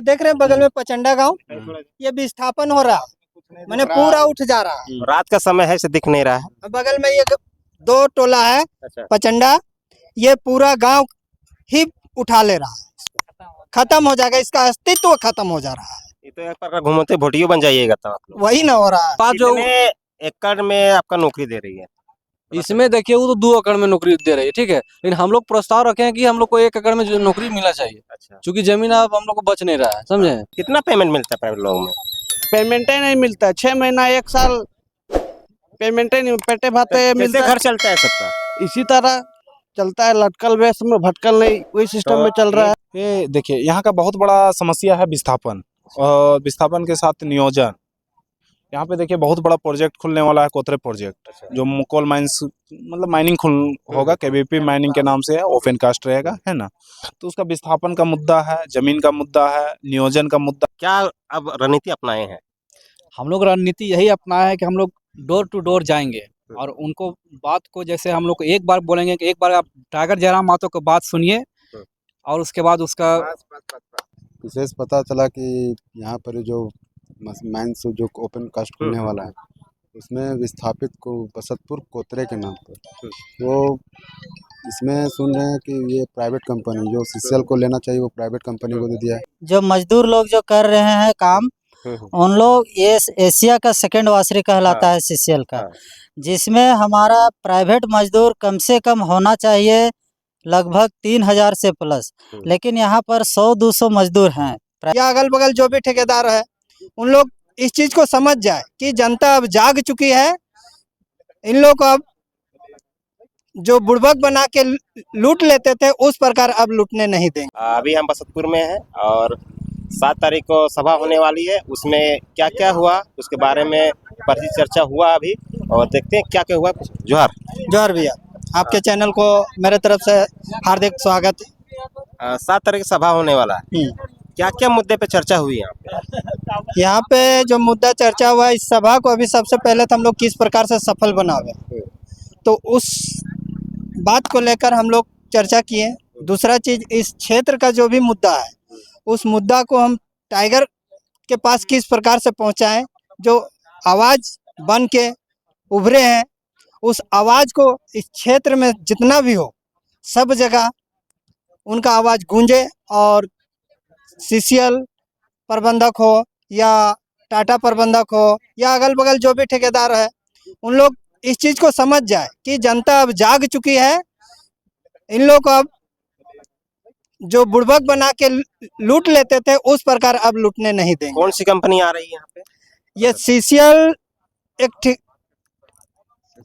देख रहे हैं बगल में पचंडा गांव, ये विस्थापन हो रहा, मैंने पूरा उठ जा रहा है। रात का समय है से दिख नहीं रहा है। बगल में ये दो टोला है पचंडा, ये पूरा गांव ही उठा ले रहा है, खत्म हो जाएगा, इसका अस्तित्व खत्म हो जा रहा है। ये तो एक प्रकार घूमते भोटियो बन जाइएगा तब आप लोग। वही ना हो रहा है। जो कितने एकड़ में आपका नौकरी दे रही है? इसमें देखिए वो तो 2 एकड़ में नौकरी दे रही है, ठीक है, लेकिन हम लोग प्रस्ताव रखे हैं कि हम लोग को 1 एकड़ में जो नौकरी मिलना चाहिए, अच्छा, क्योंकि जमीन अब हम लोग को बच नहीं रहा है, समझे। कितना पेमेंट मिलता है प्राइवेट लोगों में? पेमेंट ही नहीं मिलता, 6 महीना 1 साल पेमेंट ही नहीं, पेटे भाते कैसे मिलता घर चलता है सबका? इसी तरह चलता है, लटकल बेस में भटकल नहीं, वही सिस्टम में चल रहा है। ये देखिए यहाँ का बहुत बड़ा समस्या है विस्थापन, और विस्थापन के साथ नियोजन। यहाँ पे देखिए बहुत बड़ा प्रोजेक्ट खुलने वाला है, कोतरे प्रोजेक्ट, जो कोल माइंस मतलब माइनिंग खुल होगा, केवीपी माइनिंग के नाम से है, ओपन कास्ट रहेगा, है ना। तो उसका विस्थापन का मुद्दा है, जमीन का मुद्दा है, नियोजन का मुद्दा। क्या अब रणनीति अपनाए हैं? हम लोग रणनीति यही अपनाया है कि हम लोग डोर टू डोर जाएंगे और उनको बात को, जैसे हम लोग एक बार बोलेंगे कि एक बार आप टाइगर जयराम महतो की बात सुनिए और उसके बाद उसका विशेष पता चला कि यहाँ पर जो माइंस जो ओपन कास्ट खुलने वाला है, उसमें विस्थापित को बसतपुर कोतरे के नाम पर, तो इसमें सुन रहे हैं कि ये प्राइवेट कंपनी जो सीसीएल को लेना चाहिए वो प्राइवेट कंपनी को दे दिया है। जो मजदूर लोग जो कर रहे हैं काम, उन लोग ये एशिया का सेकंड वासरी कहलाता है सीसीएल का, जिसमें हमारा प्राइवेट मजदूर कम से कम होना चाहिए लगभग 3000 से प्लस, लेकिन यहाँ पर 100-200 मजदूर हैं। या अगल बगल जो भी ठेकेदार है, उन लोग इस चीज को समझ जाए कि जनता अब जाग चुकी है, इन लोग को अब जो बुड़बक बना के लूट लेते थे उस प्रकार अब लूटने नहीं देंगे। अभी हम बसंतपुर में हैं और 7 तारीख को सभा होने वाली है, उसमें क्या क्या हुआ उसके बारे में परिचय चर्चा हुआ अभी, और देखते हैं क्या क्या हुआ। जोहार जोहार भैया, आपके चैनल को मेरे तरफ से हार्दिक स्वागत है। 7 तारीख की सभा होने वाला है, क्या क्या मुद्दे पे चर्चा हुई यहाँ पे? यहाँ पे जो मुद्दा चर्चा हुआ, इस सभा को अभी सबसे पहले तो हम लोग किस प्रकार से सफल बनावे, तो उस बात को लेकर हम लोग चर्चा किए। दूसरा चीज, इस क्षेत्र का जो भी मुद्दा है, उस मुद्दा को हम टाइगर के पास किस प्रकार से पहुँचाएं, जो आवाज़ बन के उभरे हैं, उस आवाज़ को इस क्षेत्र में जितना भी हो सब जगह उनका आवाज़ गूंजे, और सीसीएल प्रबंधक हो या टाटा प्रबंधक हो या अगल बगल जो भी ठेकेदार है, उन लोग इस चीज को समझ जाए कि जनता अब जाग चुकी है, इन लोग को अब जो बुड़बक बना के लूट लेते थे उस प्रकार अब लूटने नहीं देंगे। कौन सी कंपनी आ रही है यहाँ पे? ये सीसीएल एक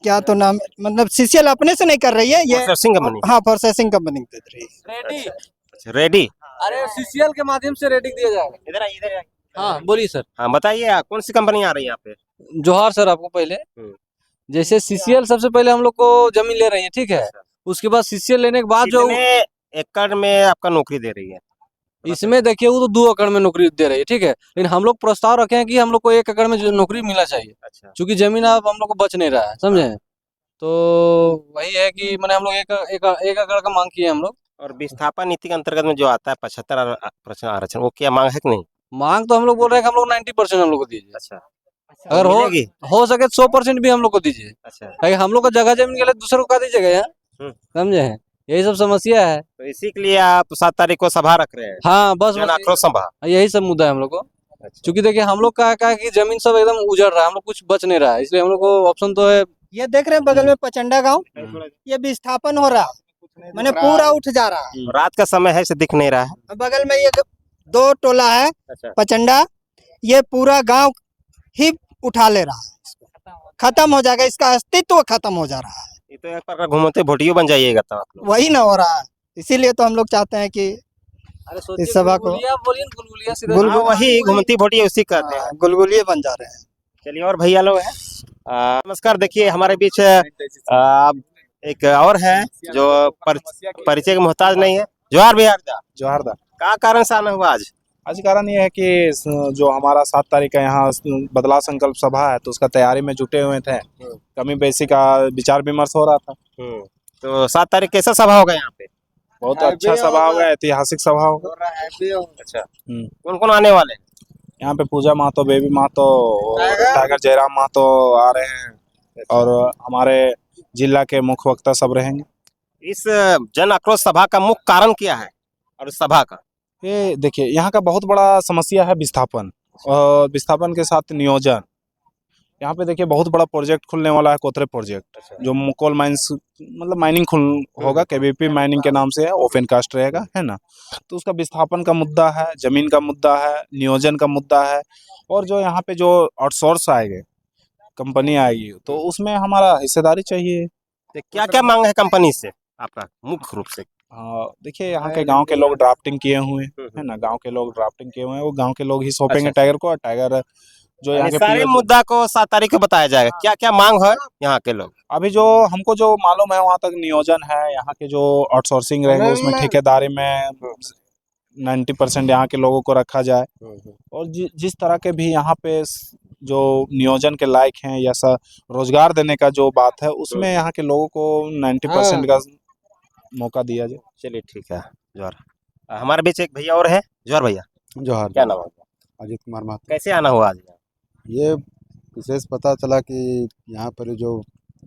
क्या तो नाम, मतलब सीसीएल अपने से नहीं कर रही है, ये प्रोसेसिंग कंपनी। हाँ, प्रोसेसिंग कंपनी दे रही है। रेडी, अच्छा, रेडी। अरे सीसीएल के माध्यम से रेडी दिया जाएगा। इधर इधर। हाँ बोलिए सर। हाँ बताइए, कौन सी कंपनी आ रही है यहाँ पे? जोहार सर आपको। पहले जैसे सीसीएल सबसे पहले हम लोग को जमीन ले रही है, ठीक है, उसके बाद सीसीएल लेने के बाद जो एकड़ में आपका नौकरी दे रही है, इसमें देखिए वो तो 2 एकड़ में नौकरी दे रही है, ठीक है, लेकिन हम लोग प्रस्ताव रखे हैं कि हम लोग को 1 एकड़ में जो नौकरी मिलना चाहिए, अच्छा, क्योंकि जमीन अब हम लोग को बच नहीं रहा है, समझे। तो वही है कि मैंने हम लोग एक एकड़ का मांग किए हम लोग। और विस्थापन नीति के अंतर्गत में जो आता है 75% आरक्षण, वो क्या मांग है कि नहीं? मांग तो हम लोग बोल रहे हैं कि हम लोग 90% हम लोग को दीजिए। अच्छा, अगर हो सके 100% भी हम लोग को दीजिए। अच्छा, ताकि हम लोग का जगह जमीन के लिए दूसरों को का दीजिएगा यार, समझे हैं, यही सब समस्या है। तो इसी के लिए आप 7 तारीख को सभा रख रहे हैं? हाँ बस आक्रोश सभा, यही सब मुद्दा है हम लोग को। क्योंकि देखिए हम लोग का है कि जमीन सब एकदम उजड़ रहा है, हम लोग कुछ बच नहीं रहा है, इसलिए हम लोग को ऑप्शन तो है। ये देख रहे हैं बगल में पचंडा गांव, ये विस्थापन हो रहा, मैंने पूरा उठ जा रहा। रात का समय है से दिख नहीं रहा है। बगल में ये दो टोला है पचंडा, ये पूरा गांव ही उठा ले रहा है, खत्म हो जाएगा, इसका अस्तित्व खत्म हो जा रहा है। ये तो एक प्रकार घूमते भोटियो बन जाइएगा तब आप लोग। वही ना हो रहा है, इसीलिए तो हम लोग चाहते हैं कि इस सभा को गुलगुलिया, वही घूमती भोटिया उसी कहते हैं, गुलगुलिये बन जा रहे हैं। चलिए, और भैया लोग हैं। नमस्कार। देखिए हमारे बीच एक और है जो परिचय के मोहताज नहीं है। जोहार भैया। जोहार दा। क्या कारण से आना हुआ आज? कारण ये है कि जो हमारा 7 तारीख का यहाँ बदलाव संकल्प सभा है, तो उसका तैयारी में जुटे हुए थे, कमी बेसी का विचार विमर्श हो रहा था। तो 7 तारीख कैसा सभा होगा यहाँ पे? बहुत अच्छा सभा होगा, ऐतिहासिक सभा होगा। अच्छा, हम्म। कौन कौन आने वाले हैं? यहाँ पे पूजा महतो, बेबी महतो और टाइगर जयराम महतो आ रहे हैं और हमारे जिला के मुख्य वक्ता सब रहेंगे। इस जन आक्रोश सभा का मुख्य कारण क्या है और इस सभा का? ये देखिए, यहाँ का बहुत बड़ा समस्या है विस्थापन, और विस्थापन के साथ नियोजन। यहाँ पे देखिए बहुत बड़ा प्रोजेक्ट खुलने वाला है, कोतरे प्रोजेक्ट, जो कोल माइंस मतलब माइनिंग खुल होगा, केबीपी माइनिंग के नाम से है, ओपन कास्ट रहेगा, है ना। तो उसका विस्थापन का मुद्दा है, जमीन का मुद्दा है, नियोजन का मुद्दा है, और जो यहाँ पे जो आउटसोर्स आएंगे, कंपनी आएगी, तो उसमें हमारा हिस्सेदारी चाहिए। तो क्या क्या मांग है कंपनी से आपका मुख्य रूप से? देखिए, यहाँ के गांव के लोग ड्राफ्टिंग किए हुए हैं, है ना, गांव के लोग ड्राफ्टिंग किए हुए हैं, वो गांव के लोग ही सौंपेंगे अच्छा। टाइगर को, और टाइगर जो यहाँ के सारे PO मुद्दा को 7 तारीख को बताया जाएगा। क्या क्या मांग है यहाँ के लोग? अभी जो हमको जो मालूम है वहाँ तक नियोजन है, यहाँ के जो आउटसोर्सिंग रहेंगे उसमें ठेकेदारी में 90% यहाँ के लोगों को रखा जाए, और जिस तरह के भी यहाँ पे जो नियोजन के लायक हैं या रोजगार देने का जो बात है, उसमें यहाँ के लोगों को 90% का मौका दिया जाए। चलिए ठीक है। जोहर। हमारे बीच एक भैया और है। जोहर भैया, जोहार। क्या नाम है? अजीत कुमार महतो। कैसे आना हुआ आज? ये विशेष पता चला कि यहाँ पर जो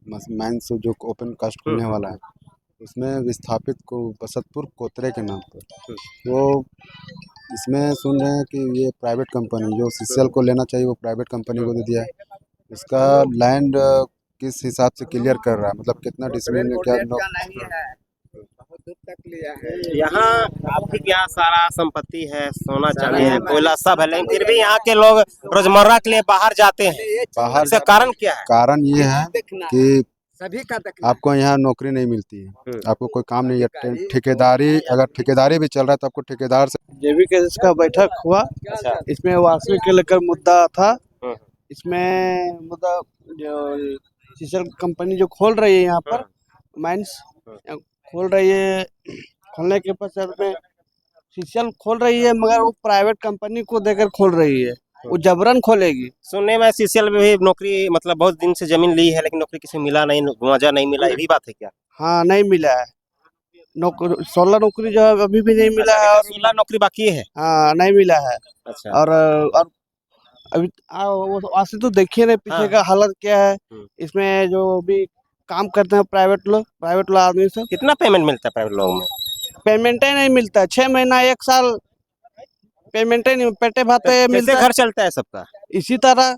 माइंस जो ओपन कास्ट खुलने वाला है, उसमें विस्थापित को बसतपुर कोतरे के नाम पर, तो इसमें सुन रहे हैं कि ये प्राइवेट कंपनी जो CCL को लेना चाहिए वो प्राइवेट कंपनी को दे दिया है। इसका लैंड किस हिसाब से क्लियर कर रहा है, मतलब कितना डिसमिल में क्या यहाँ आपके यहाँ सारा संपत्ति है, सोना चांदी है, कोयला सब है, लेकिन फिर भी यहाँ के लोग रोजमर्रा के लिए बाहर जाते हैं। बाहर इसका कारण क्या है? कारण ये है कि आपको यहाँ नौकरी नहीं मिलती है, आपको कोई काम नहीं है, ठेकेदारी, अगर ठेकेदारी भी चल रहा है तो आपको ठेकेदार से JVKS का बैठक हुआ। अच्छा। इसमें वासवी के लेकर मुद्दा था। इसमें मुद्दा जो CCL कंपनी जो खोल रही है यहाँ पर माइंस खोल रही है, खोलने के पश्चात में CCL खोल रही है, मगर वो प्राइवेट कंपनी को देकर खोल रही है, वो जबरन खोलेगी। सुनने में CCL में भी नौकरी, मतलब बहुत दिन से जमीन ली है लेकिन नौकरी किसी मिला नहीं, मुआवजा नहीं मिला, ये भी बात है क्या? हाँ, नहीं मिला है नौकरी, 16 नौकरी जो है अभी भी नहीं मिला है, और 16 नौकरी बाकी है। हाँ नहीं मिला है। अच्छा। और अभी वो आगे तो देखिए ना पीछे का हालत क्या है। इसमें जो भी काम करते हैं प्राइवेट लोग आदमी सब, कितना पेमेंट मिलता है प्राइवेट लोगों में? पेमेंट ही नहीं मिलता है, 6 महीना 1 साल पेमेंट ही नहीं, पेटे भाते कैसे मिलता है। घर चलता है सबका? इसी तरह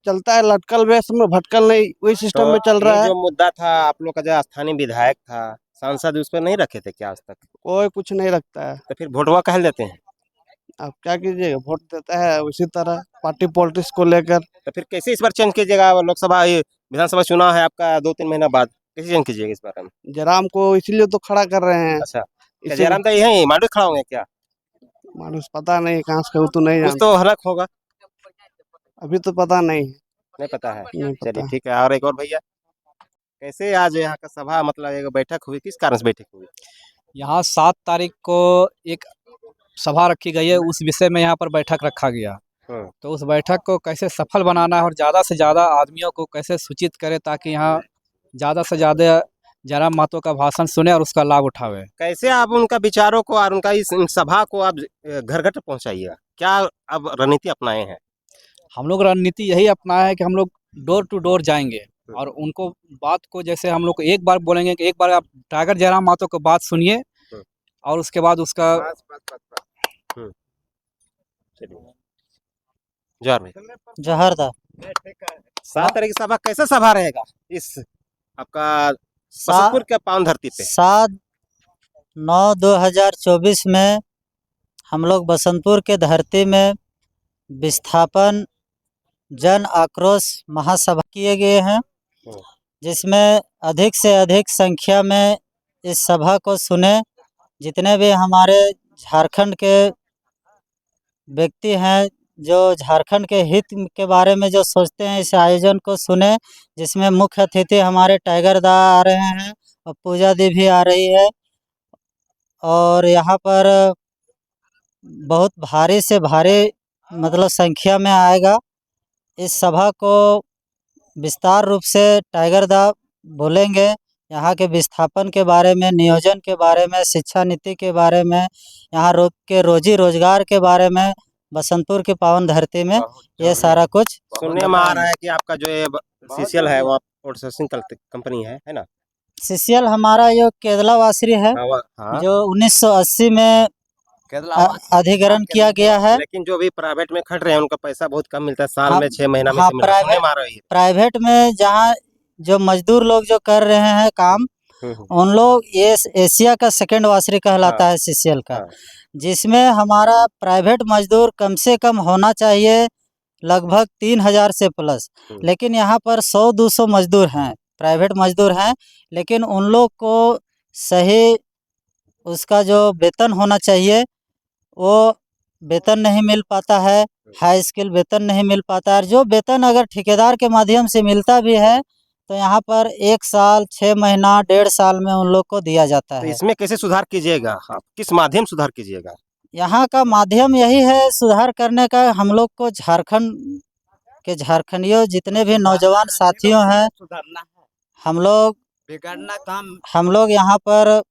चलता है, लटकल बेस में भटकल नहीं, वही सिस्टम में चल रहा ये है। जो मुद्दा था, आप लोग का जो स्थानीय विधायक था, सांसद, उस पर नहीं रखे थे क्या आज तक? कोई कुछ नहीं रखता है। तो फिर वोटवा कह देते हैं। आप क्या कीजिएगा, वोट देता है उसी तरह पार्टी पॉलिटिक्स को लेकर। तो फिर कैसे इस बार चेंज कीजिएगा? लोकसभा, ये विधानसभा चुनाव है आपका 2-3 महीना बाद, कैसे चेंज कीजिएगा इस बारे में? जयराम को इसलिए तो खड़ा कर रहे हैं। अच्छा, क्या जयराम तो यही मांडू खड़ा होंगे क्या? मानुस पता नहीं कहाँ से, तो नहीं कुछ जानता, तो हलक होगा, अभी तो पता नहीं। नहीं पता है। नहीं चलिए पता। ठीक है। और एक और भैया, कैसे आज यहाँ का सभा, मतलब एक बैठक हुई, किस कारण से बैठक हुई? यहाँ 7 तारीख को एक सभा रखी गई है, उस विषय में यहाँ पर बैठक रखा गया। तो उस बैठक को कैसे सफल बनाना है और ज़्यादा से ज़्यादा आदमियों को कैसे सूचित करें ताकि यहाँ ज़्यादा से ज़्यादा जयराम महतो का भाषण सुने और उसका लाभ उठावे। कैसे आप उनका विचारों को और उनका इस सभा को आप घर घर तक पहुँचाइएगा? क्या अब रणनीति अपनाए हैं? हम लोग रणनीति यही अपनाया है कि हम लोग डोर टू डोर जाएंगे और उनको बात को, जैसे हम लोग को एक बार बोलेंगे कि एक बार आप टाइगर जयराम महतो को बात सुनिए और उसके बाद उसका जहर था। 7 तारीख की सभा, कैसा सभा रहेगा इस आपका बसंतपुर के पावन धरती पे? 7/9/2024 में हम लोग बसंतपुर के धरती में विस्थापन जन आक्रोश महासभा किए गए हैं, जिसमें अधिक से अधिक संख्या में इस सभा को सुने। जितने भी हमारे झारखंड के व्यक्ति हैं जो झारखंड के हित के बारे में जो सोचते हैं, इस आयोजन को सुने, जिसमें मुख्य अतिथि हमारे टाइगर दा आ रहे हैं और पूजा दी भी आ रही है। और यहाँ पर बहुत भारी से भारी मतलब संख्या में आएगा। इस सभा को विस्तार रूप से टाइगर दा बोलेंगे। यहाँ के विस्थापन के बारे में, नियोजन के बारे में, शिक्षा नीति के बारे में, यहाँ के रोजी रोजगार के बारे में, बसंतपुर की पावन धरती में ये सारा कुछ सुनने में आ रहा है कि आपका जो ये सीसीएल है वो आउटसोर्सिंग कंपनी है ना? सीसीएल हमारा जो केरला वासरी है, हाँ। जो 1980 में अधिग्रहण किया गया है। लेकिन जो भी प्राइवेट में खट रहे हैं उनका पैसा बहुत कम मिलता है, साल हाँ, में 6 महीना में हाँ, 6 महीना सुनने में आ रहा है। प्राइवेट में जहाँ जो मजदूर लोग जो कर रहे हैं काम, उन लोग ये एशिया का सेकंड वासरी कहलाता है सीसीएल का, जिसमें हमारा प्राइवेट मजदूर कम से कम होना चाहिए लगभग 3000 से प्लस। लेकिन यहाँ पर 100-200 मजदूर हैं, प्राइवेट मजदूर हैं, लेकिन उन लोग को सही उसका जो वेतन होना चाहिए वो वेतन नहीं मिल पाता है, हाई स्किल वेतन नहीं मिल पाता है। जो वेतन अगर ठेकेदार के माध्यम से मिलता भी है तो यहाँ पर 1 साल, 6 महीना, 1.5 साल में उन लोग को दिया जाता तो है। इसमें कैसे सुधार कीजिएगा आप? किस माध्यम सुधार कीजिएगा? यहाँ का माध्यम यही है सुधार करने का। हम लोग को झारखंडियों जितने भी नौजवान साथियों हैं, हम लोग यहाँ पर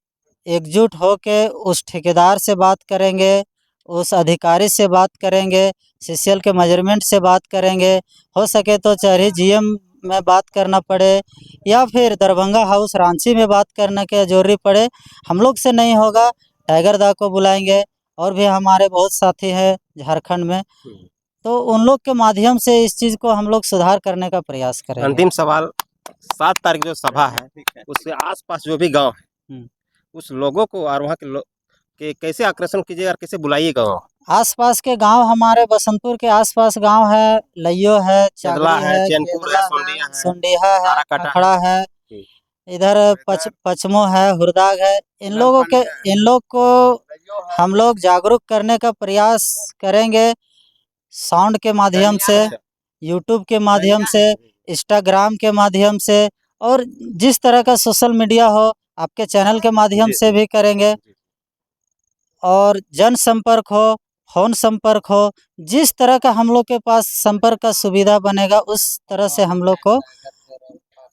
एकजुट होके उस ठेकेदार से बात करेंगे, उस अधिकारी से बात करेंगे, सीसीएल के मेजरमेंट से बात करेंगे। हो सके तो चाहे जीएम में बात करना पड़े या फिर दरभंगा हाउस रांची में बात करने के जरूरी पड़े, हम लोग से नहीं होगा, टाइगर दा को बुलाएंगे। और भी हमारे बहुत साथी हैं झारखंड में, तो उन लोग के माध्यम से इस चीज़ को हम लोग सुधार करने का प्रयास करेंगे। अंतिम सवाल, 7 तारीख जो सभा है उसके आसपास जो भी गांव है उस लोगों को और वहाँ के कैसे आकर्षण कीजिएगा और कैसे बुलाइएगा? आसपास के गांव हमारे बसंतपुर के आसपास गांव है, लइयो है, चदला चागरी है, है, चैनपुर केदला है, है, सुंडीहा है, ताराकाटा खखड़ा है, इधर पचमो है, हुरदाग है। इन लोग को हम लोग जागरूक करने का प्रयास करेंगे, साउंड के माध्यम से, यूट्यूब के माध्यम से, इंस्टाग्राम के माध्यम से, और जिस तरह का सोशल मीडिया हो आपके चैनल के माध्यम से भी करेंगे। और जन संपर्क हो, फोन संपर्क हो, जिस तरह का हम लोग के पास संपर्क का सुविधा बनेगा उस तरह से हम लोग को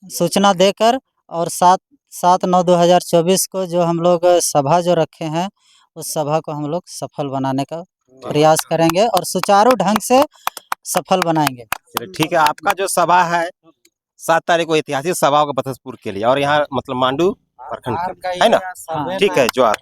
सूचना देकर, और 7/9/2024 को जो हम लोग सभा जो रखे हैं उस सभा को हम लोग सफल बनाने का प्रयास करेंगे और सुचारू ढंग से सफल बनाएंगे। चलिए ठीक है, आपका जो सभा है 7 तारीख को ऐतिहासिक सभा होगा बसंतपुर के लिए, और यहाँ मतलब मांडू प्रखंड है ना? ठीक है, जोहार।